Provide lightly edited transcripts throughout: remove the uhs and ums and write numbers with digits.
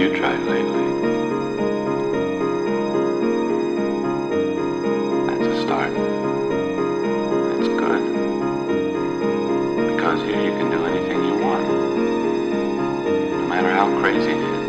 you tried lately? That's a start. That's good. Because here you can do anything you want. No matter how crazy it is.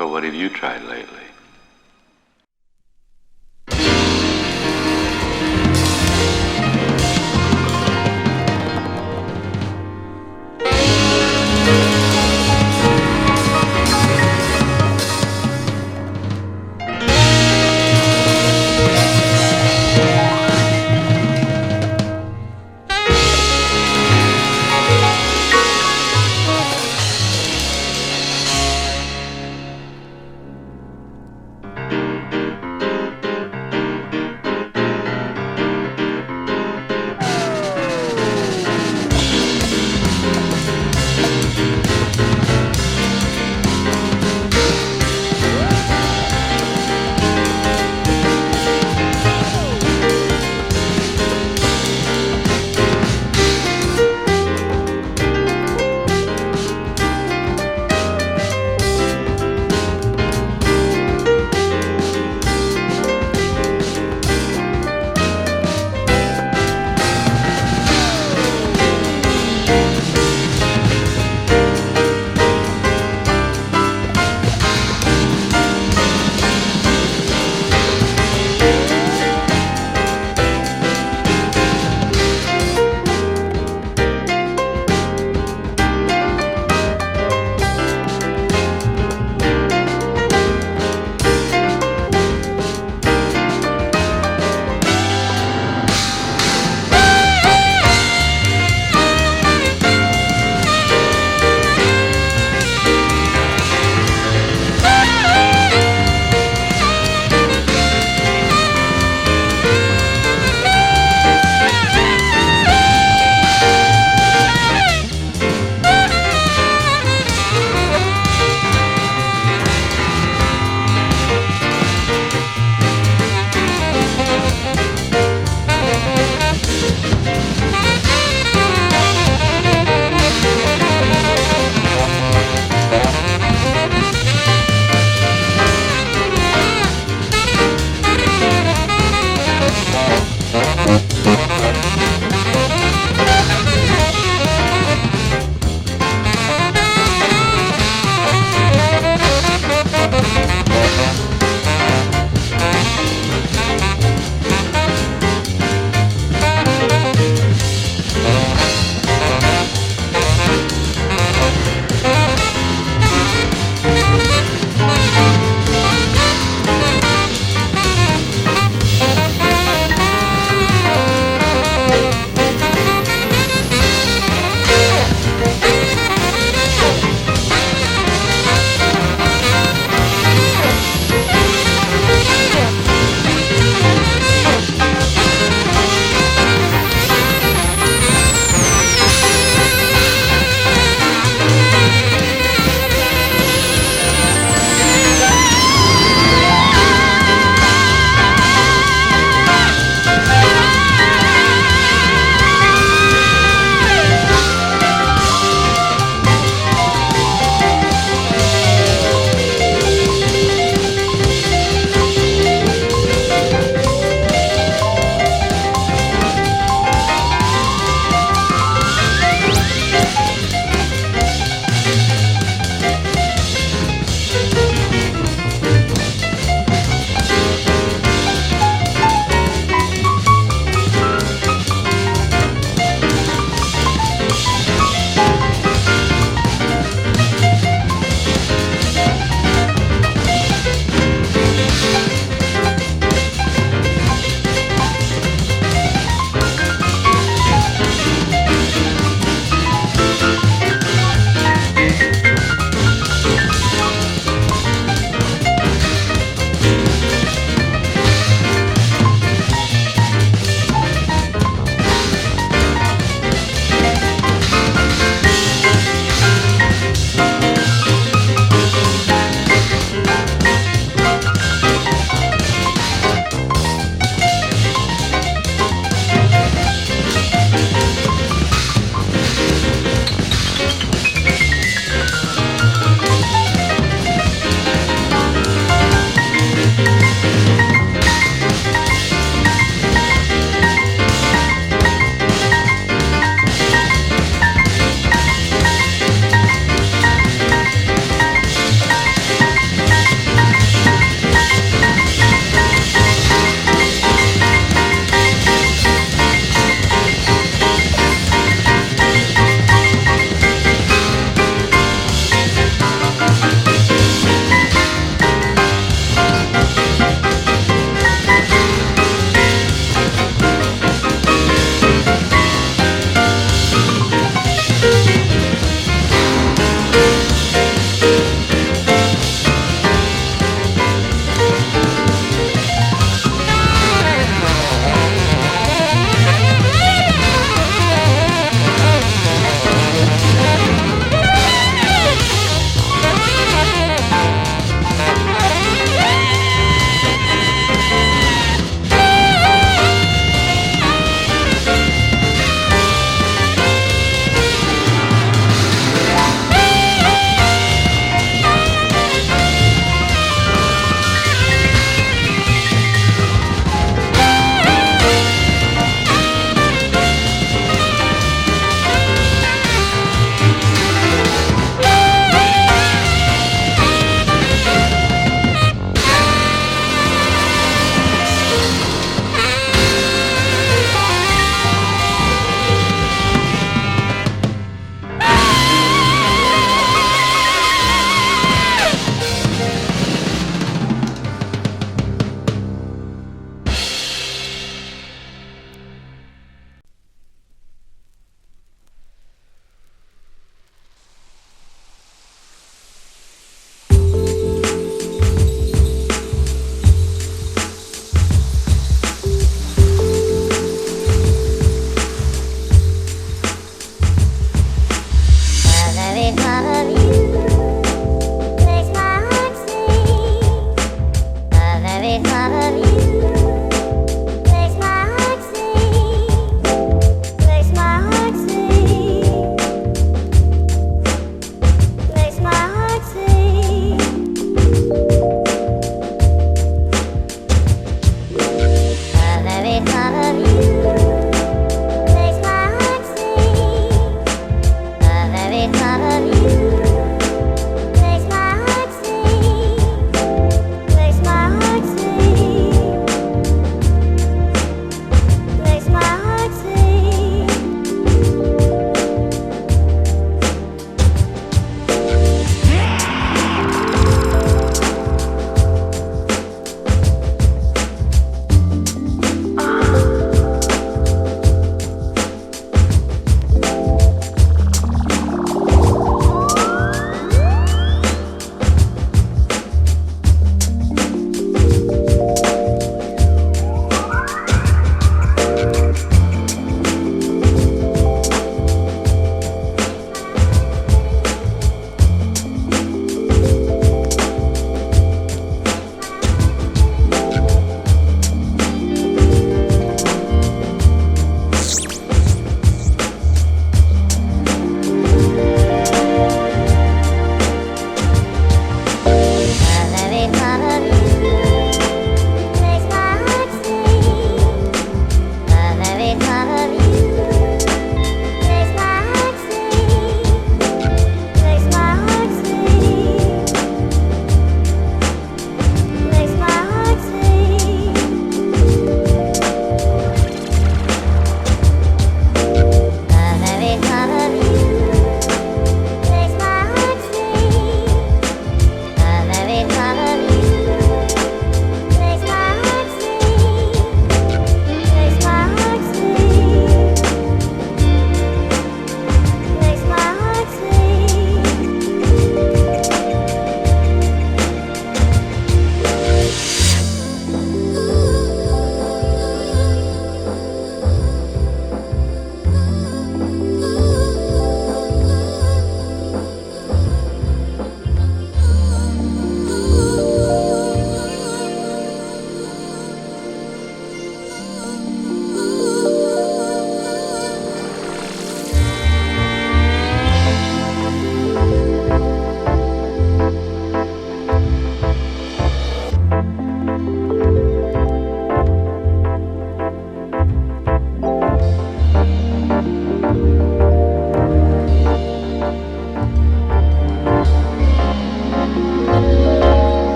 So what have you tried lately?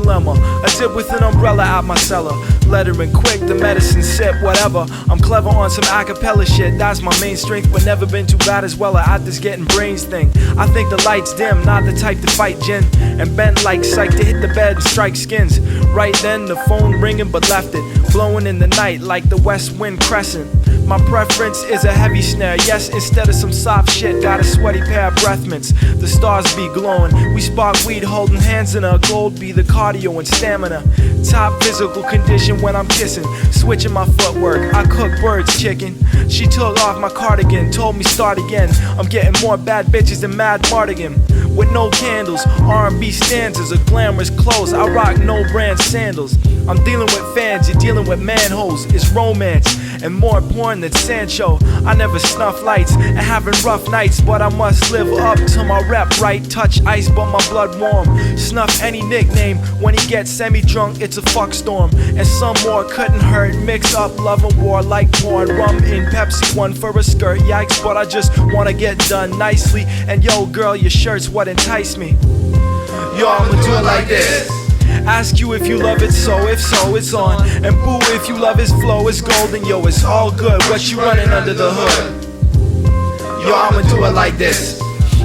dilemma. A tip with an umbrella out my cellar. Lettering quick, the medicine sip, whatever. I'm clever on some acapella shit, that's my main strength, but never been too bad as well at this getting brains thing. I think the light's dim, not the type to fight gin, and bent like psych to hit the bed and strike skins. Right then, the phone ringing, but left it blowing in the night like the west wind crescent. My preference is a heavy snare, yes, instead of some soft shit, got a sweaty pair of breath mints. The stars be glowing, we spark weed holding hands in a gold be the cardio and stamina. Top physical condition when I'm kissing, switching my footwork, I cook birds chicken. She took off my cardigan, told me start again. I'm getting more bad bitches than Mad Mardigan. With no candles, R&B stanzas, or glamorous clothes, I rock no brand sandals. I'm dealing with fans, you're dealing with manholes. It's romance, and more porn than Sancho. I never snuff lights, and having rough nights, but I must live up to my rep, right? Touch ice, but my blood warm. Snuff any nickname, when he gets semi-drunk, it's a fuck storm. And some more couldn't hurt, mix up love and war like porn. Rum in Pepsi, one for a skirt, yikes, but I just wanna get done nicely. And yo girl, your shirt's what enticed me. Yo, I'ma do it like this. Ask you if you love it, so if so, it's on. And boo, if you love his flow, it's golden. Yo, it's all good, what you running under the hood? Yo, I'ma do it like this.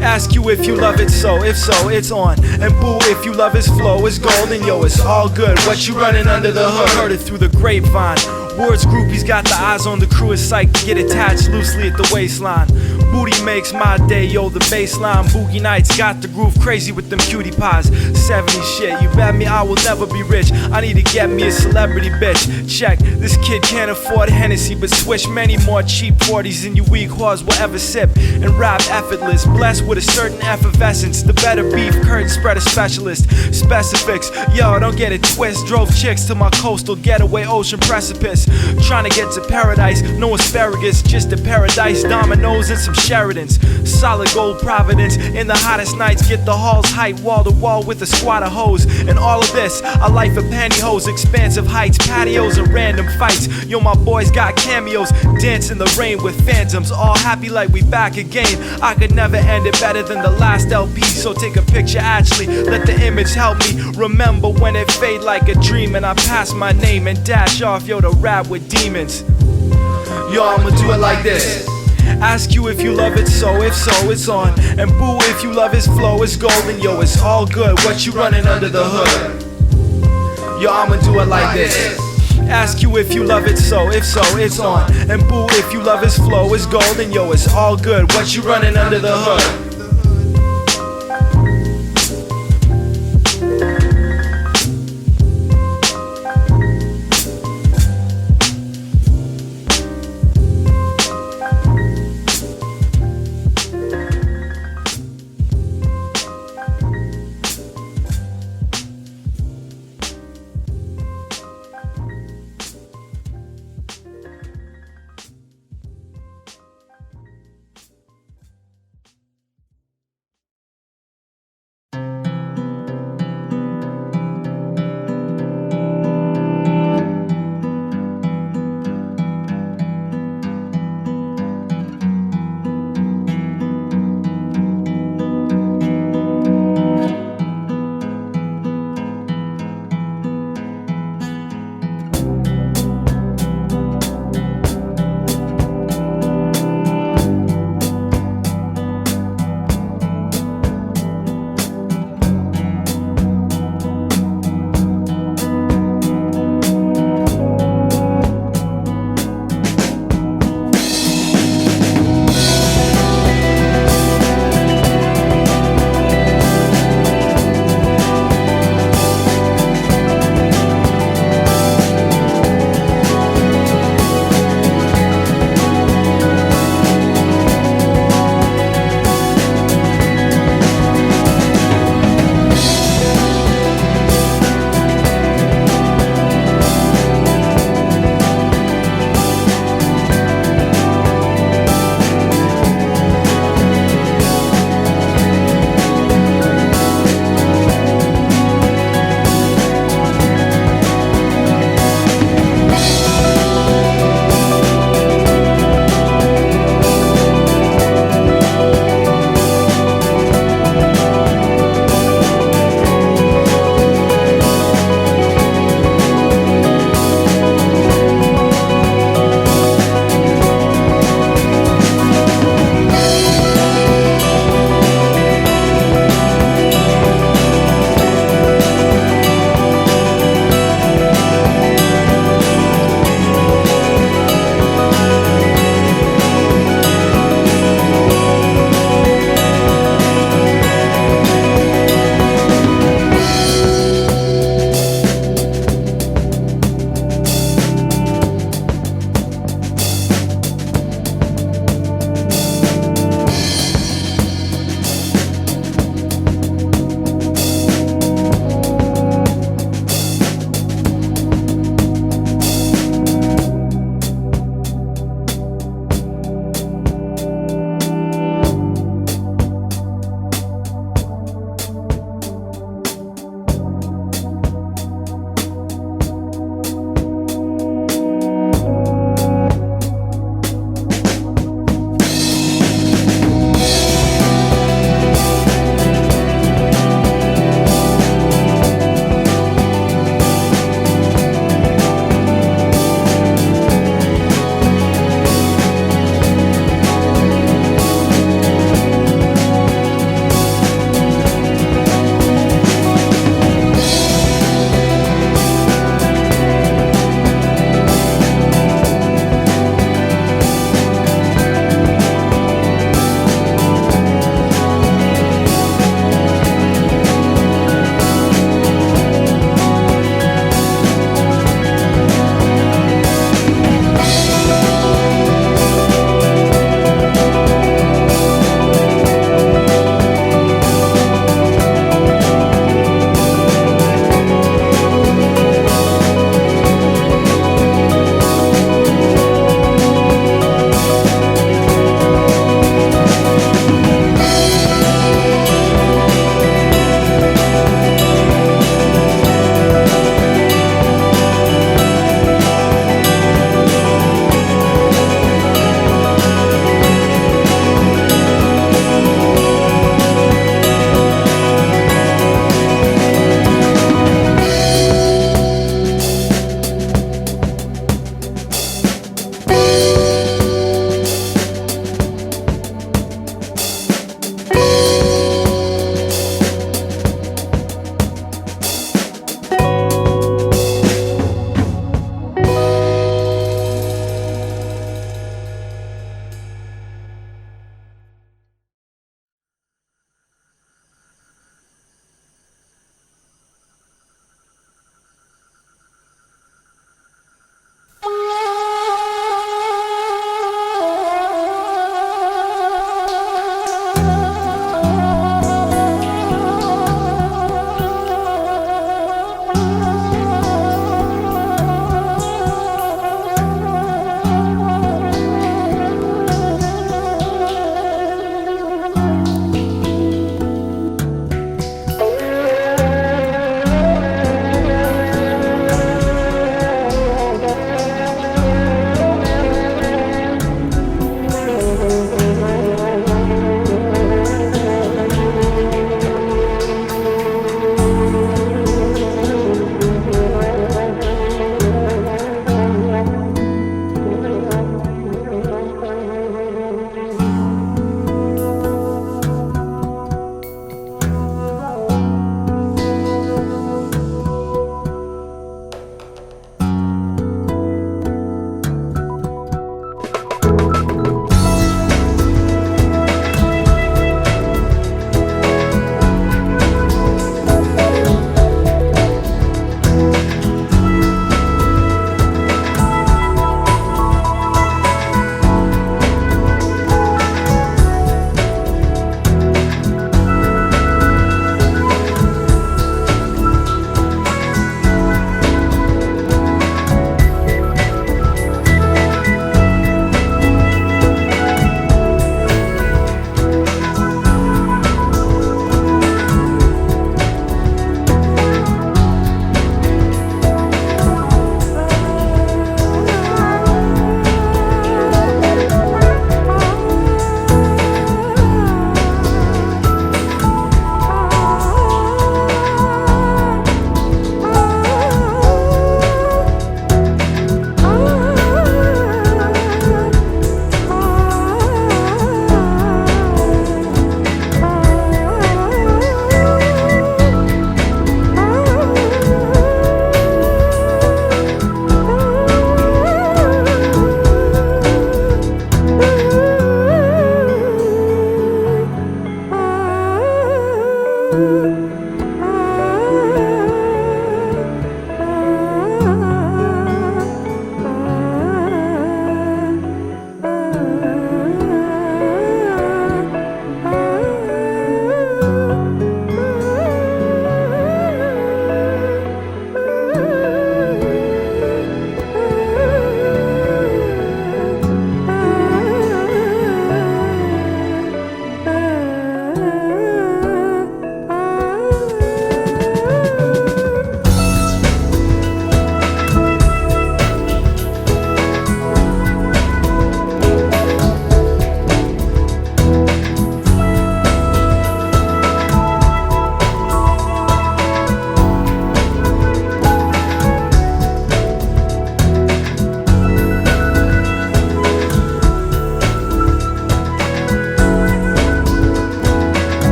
Ask you if you love it, so if so, it's on. And boo, if you love his flow, it's golden. Yo, it's all good, what you running under the hood? Heard it through the grapevine. Words groupies got the eyes on the crew, is psyched to get attached loosely at the waistline. Booty makes my day, yo, the baseline. Boogie nights got the groove crazy with them cutie pies. 70s shit, you bet me I will never be rich. I need to get me a celebrity bitch. Check, this kid can't afford Hennessy, but swish many more cheap 40s than you weak whores will ever sip. And rap effortless, blessed with a certain effervescence. The better beef, curtain spreader specialist. Specifics, yo, don't get it twist. Drove chicks to my coastal getaway ocean precipice. Trying to get to paradise, no asparagus, just a paradise, dominoes and some Sheridans. Solid gold Providence, in the hottest nights, get the halls hype, wall to wall with a squad of hoes. And all of this, a life of pantyhose, expansive heights, patios and random fights. Yo, my boys got cameos, dance in the rain with phantoms, all happy like we back again. I could never end it better than the last LP, so take a picture actually, let the image help me remember when it fade like a dream and I pass my name and dash off, yo, to rap with demons. Yo, I'ma do it like this. Ask you if you love it, so if so, it's on. And boo, if you love his flow, it's golden. Yo, it's all good, what you running under the hood? Yo, I'ma do it like this. Ask you if you love it, so if so, it's on. And boo, if you love his flow, it's golden. Yo, it's all good, what you running under the hood?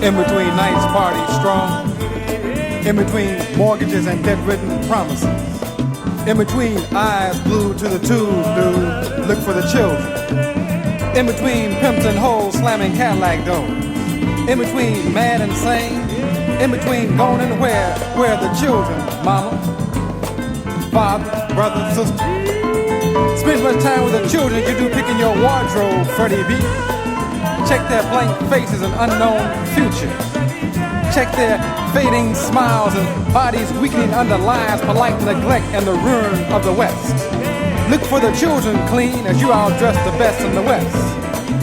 In between nights, parties strong. In between mortgages and debt-ridden promises. In between eyes glued to the tube, dude, look for the children. In between pimps and hoes slamming Cadillac doors. In between mad and sane. In between going and where the children, mama, father, brother, sister. Spend as much time with the children as you do picking your wardrobe, Freddie B. Check their blank faces and unknown future. Check their fading smiles and bodies weakening under lies, polite neglect, and the ruin of the West. Look for the children clean as you outdress the best in the West.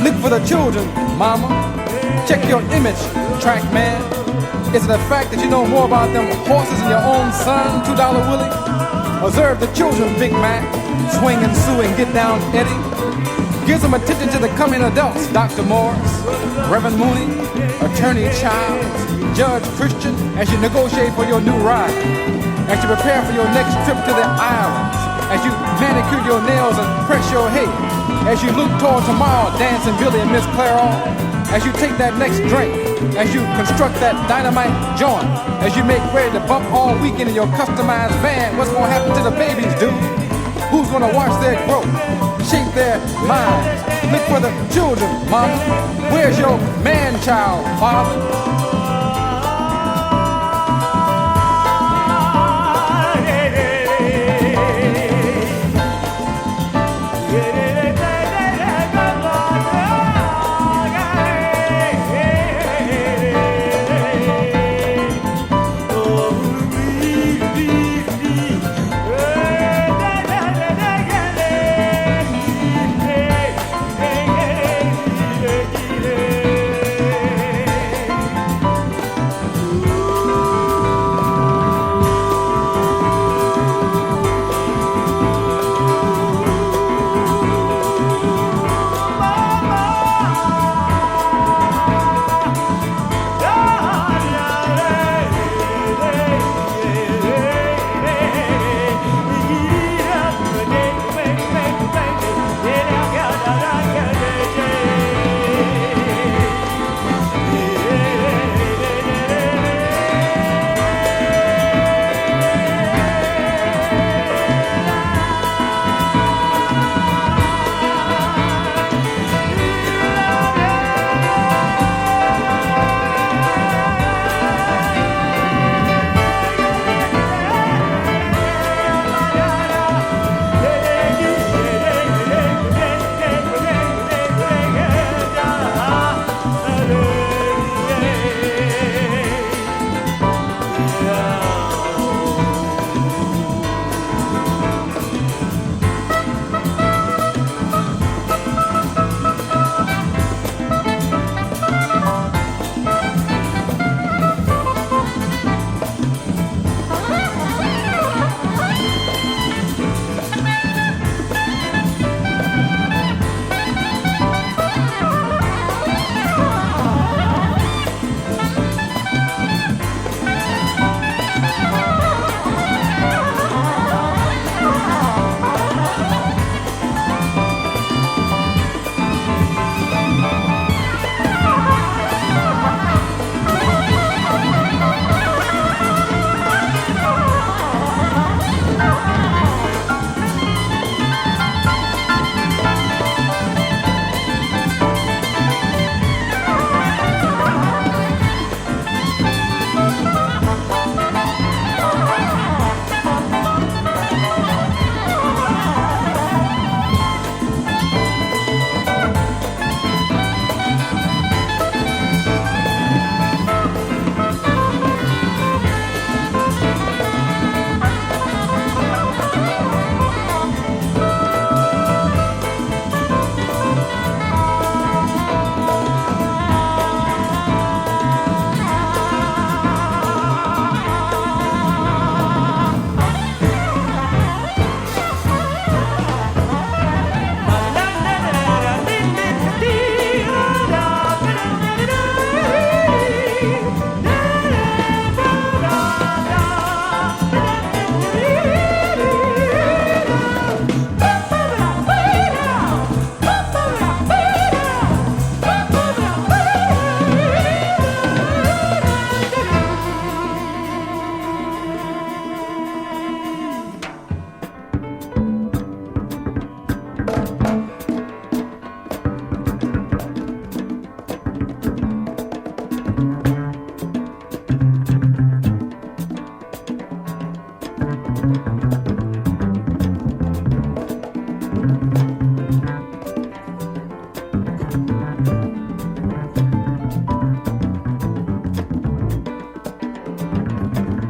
Look for the children, mama. Check your image, track man. Is it a fact that you know more about them horses than your own son, $2 Willie? Observe the children, Big Mac. Swing and sue and get down, Eddie. Give some attention to the coming adults, Dr. Morris, Reverend Mooney, Attorney Childs, Judge Christian, as you negotiate for your new ride, as you prepare for your next trip to the islands, as you manicure your nails and press your head, as you look toward tomorrow, dancing Billy and Miss Clairol, as you take that next drink, as you construct that dynamite joint, as you make ready to bump all weekend in your customized van. What's gonna happen to the babies, dude? Who's gonna watch their growth, shape their minds? Look for the children, mama. Where's your man-child, father?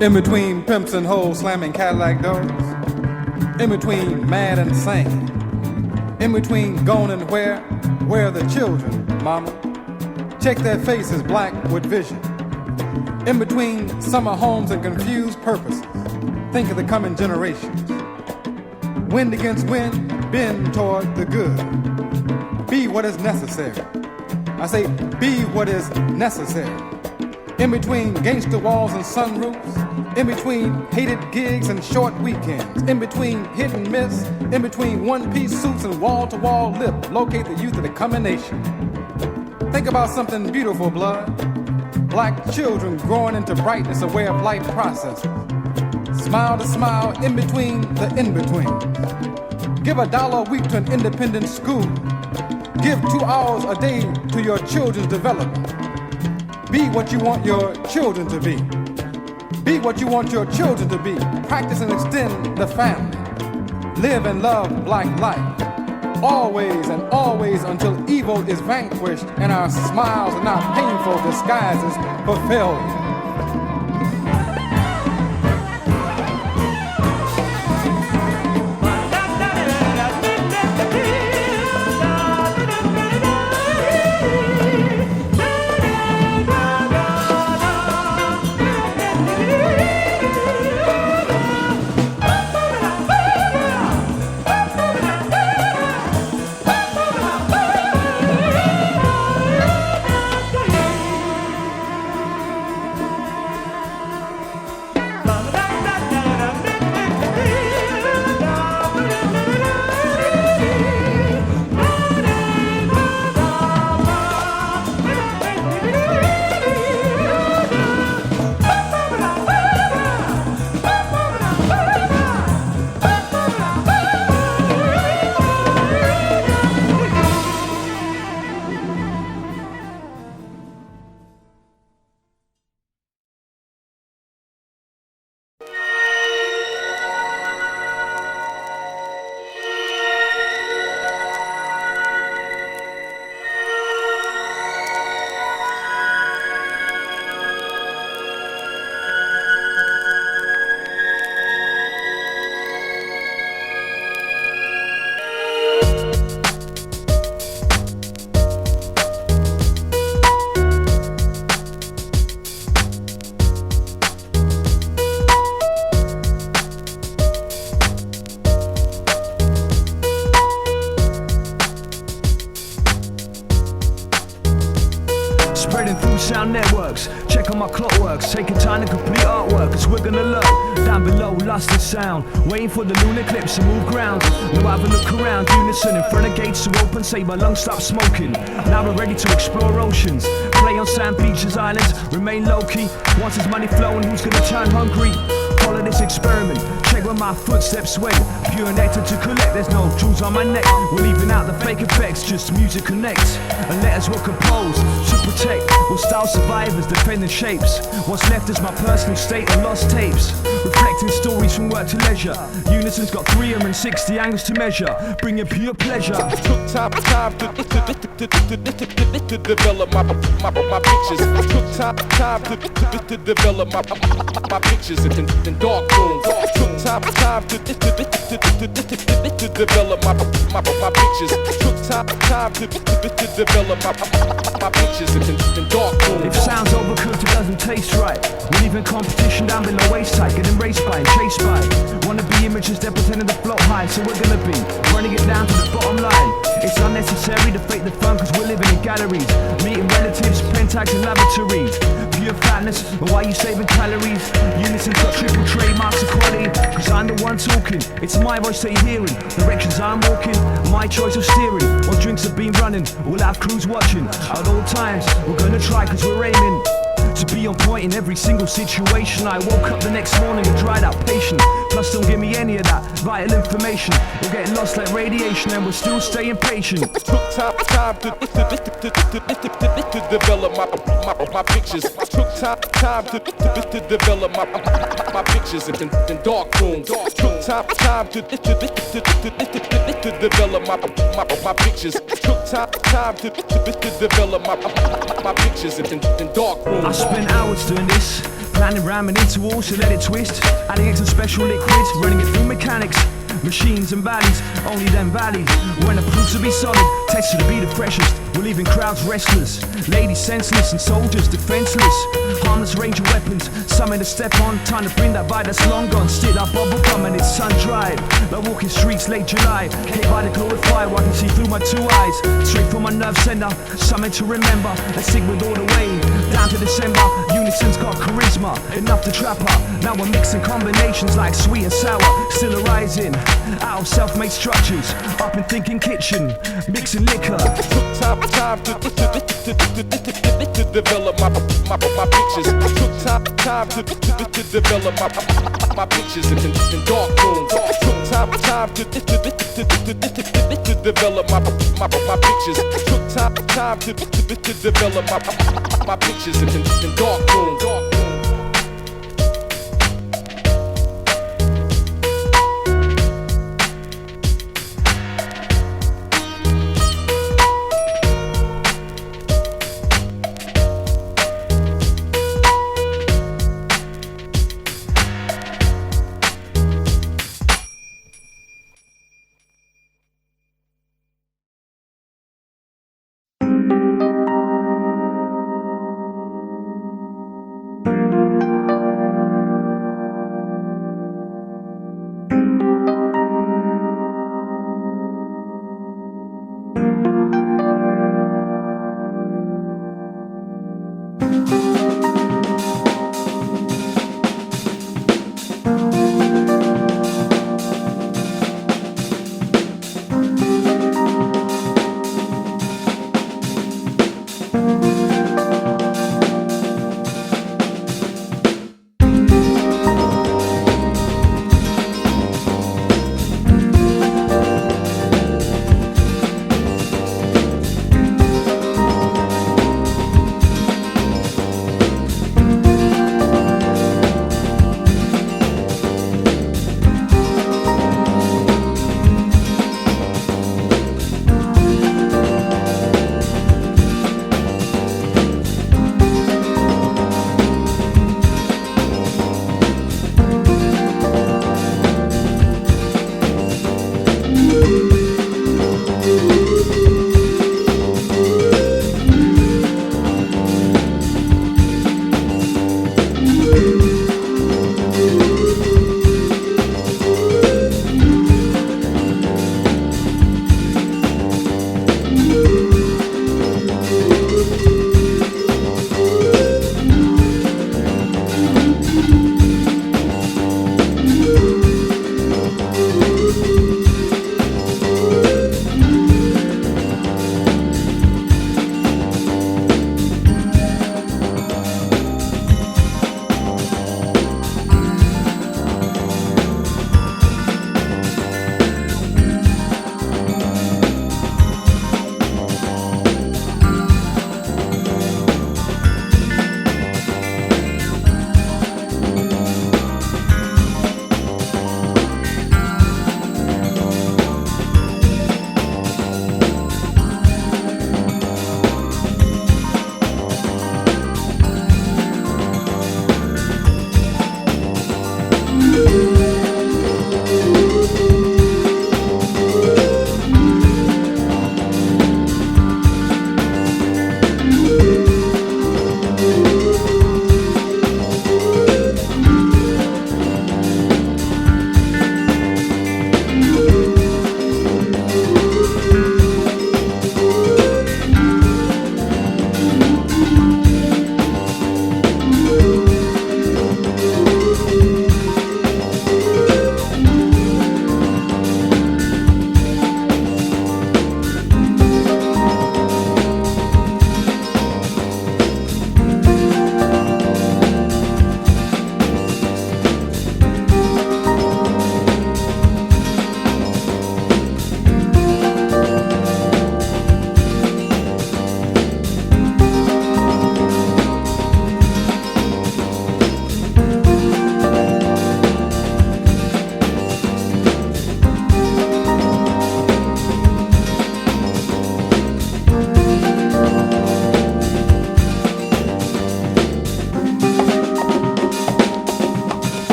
In between pimps and hoes slamming Cadillac doors. In between mad and sane. In between gone and where are the children, mama? Check their faces black with vision. In between summer homes and confused purposes. Think of the coming generations. Wind against wind, bend toward the good. Be what is necessary. I say, be what is necessary. In between gangster walls and sunroofs. In between hated gigs and short weekends. In between hit and miss. In between one-piece suits and wall-to-wall lip. Locate the youth of the coming nation. Think about something beautiful, blood. Black children growing into brightness, a way of life processes. Smile to smile, in between the in-betweens. Give $1 a week to an independent school. Give 2 hours a day to your children's development. Be what you want your children to be. Be what you want your children to be. Practice and extend the family. Live and love black life. Always and always until evil is vanquished and our smiles are not painful disguises for failure. Networks, check on my clockworks, taking time to complete artwork, cause we're gonna look down below, lost in sound, waiting for the lunar eclipse to move ground. No, have a look around, Unison in front of gates to open, say my lungs stop smoking. Now we're ready to explore oceans, play on sand beaches, islands, remain low-key. Once there's money flowing, who's gonna turn hungry? Follow this experiment, check where my footsteps went. Pure nectar to collect, there's no jewels on my neck. We're leaving out the fake effects, just music connects. And letters were composed to protect. We'll style survivors, defending shapes. What's left is my personal state of lost tapes, reflecting stories from work to leisure. Unison's got 360 angles to measure, bringing pure pleasure. Took time to develop my pictures. Took time to develop my pictures in dark rooms. Took time to develop my pictures. Took time to develop my pictures in dark rooms. If sound's overcooked, it doesn't taste right. We're leaving competition down below waist height, getting raced by and chased by. Wanna be images, they're pretending to float high, so we're gonna be running it down to the bottom line. It's unnecessary to fake the fun, cause we're living in galleries, meeting relatives, pentags and lavatories. Pure fatness, but why you saving calories? Unison's got triple trademarks of quality, cause I'm the one talking. It's my voice that you're hearing, directions I'm walking, my choice of steering. While drinks have been running, we'll have crews watching. At all times, we're gonna try cause we're aiming to be on point in every single situation. I woke up the next morning and dried out patient. Plus don't give me any of that vital information. We'll get lost like radiation and we're still staying patient. Took time to develop my pictures. Took time to develop my pictures in dark rooms. Took time to develop my pictures. Took time to develop my pictures in dark rooms. I spent hours doing this, Planning ramming into walls to let it twist. Adding extra special liquids, running it through mechanics. Machines and valleys, only them valleys. When it proves to be solid, tested to be the freshest. We're leaving crowds restless, ladies senseless, and soldiers defenseless. Harmless range of weapons, something to step on. Time to bring that vibe that's long gone. Still our bubble gum and it's sun-dried. Like walking streets late July. Hit by the glorified, I can see through my two eyes. Straight from my nerve center, something to remember. Let's stick with all the way, down to December. Unison's got charisma, enough to trap her. Now we're mixing combinations like sweet and sour. Still arising out of self-made structures, up in thinking kitchen, mixing liquor. Took time to develop my pictures. Took time to develop my pictures in dark rooms. Took time to develop my pictures. Took time to develop my pictures in dark rooms.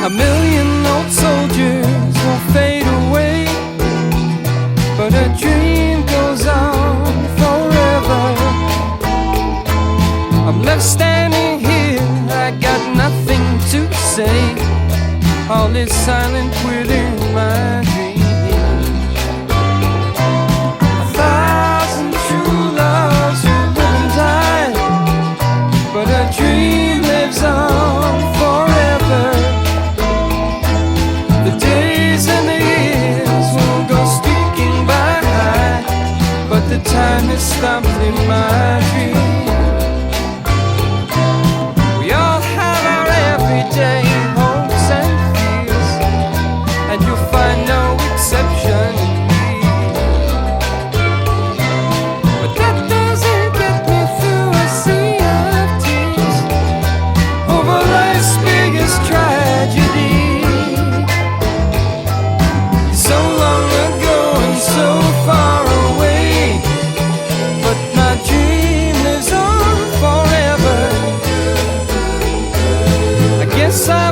A million old soldiers will fade away, but a dream goes on forever. I'm left standing here, I got nothing to say. All is silent within my dream. A thousand true loves will live and die, but a dream lives on forever. The days and the years will go streaking by, but the time is stopped in my dream. We all have our everyday hopes and fears, and you'll find no exception in me. But that doesn't get me through a sea of tears over life's biggest tragedy. So long ago and so far away, but my dream lives on forever. I guess I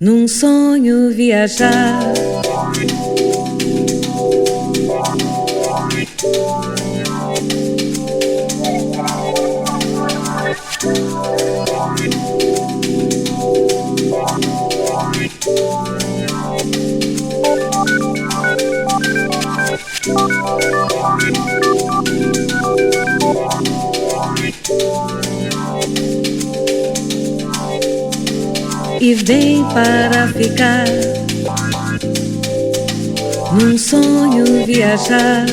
Num sonho viajar. E vem para ficar, num sonho viajar.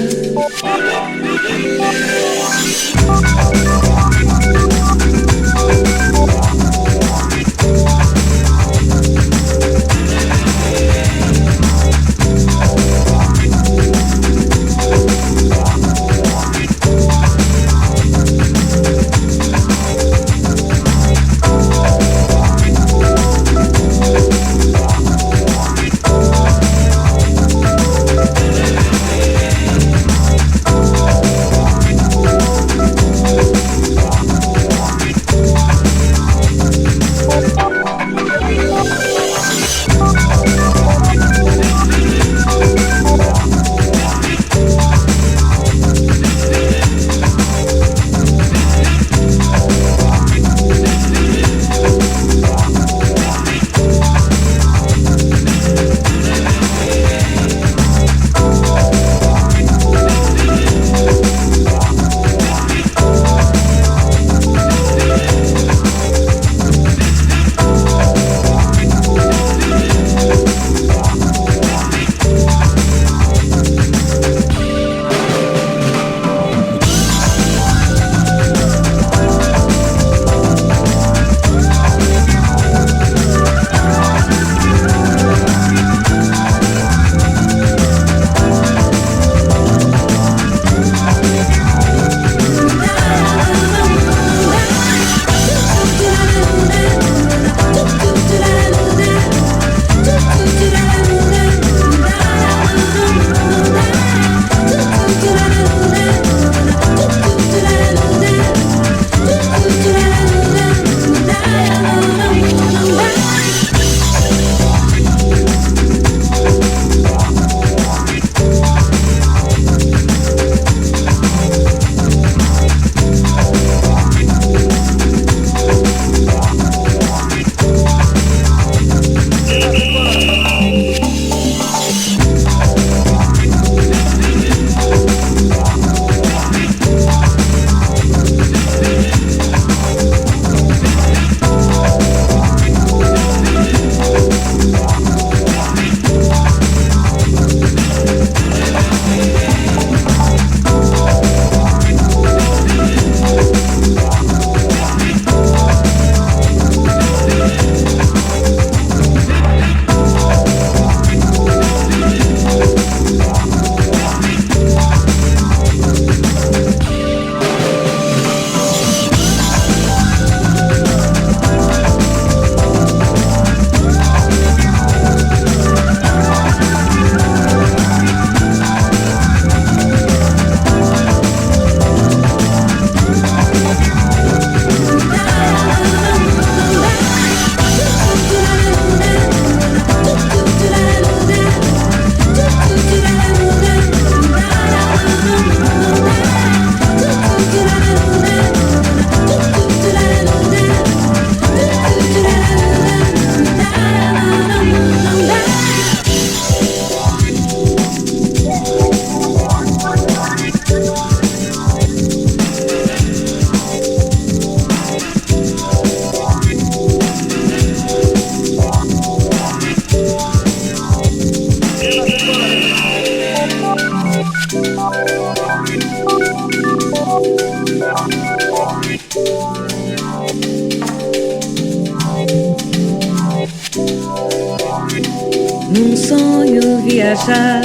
Num sonho viajar.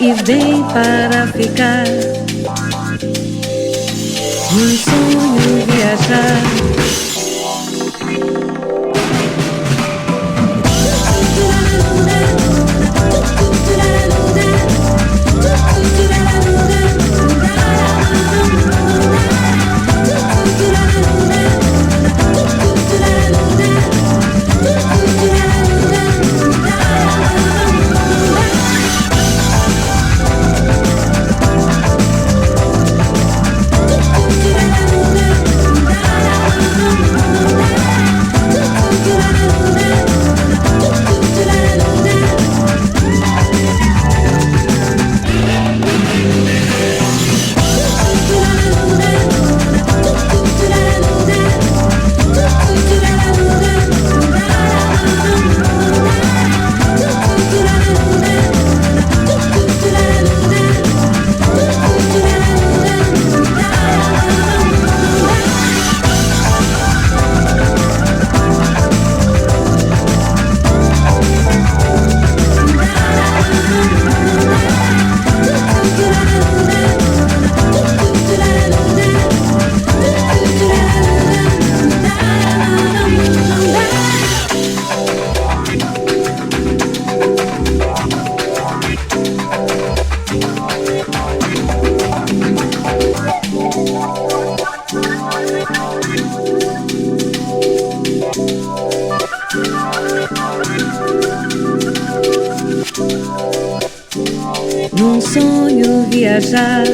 E vem para ficar. Num sonho viajar. sonho viajar.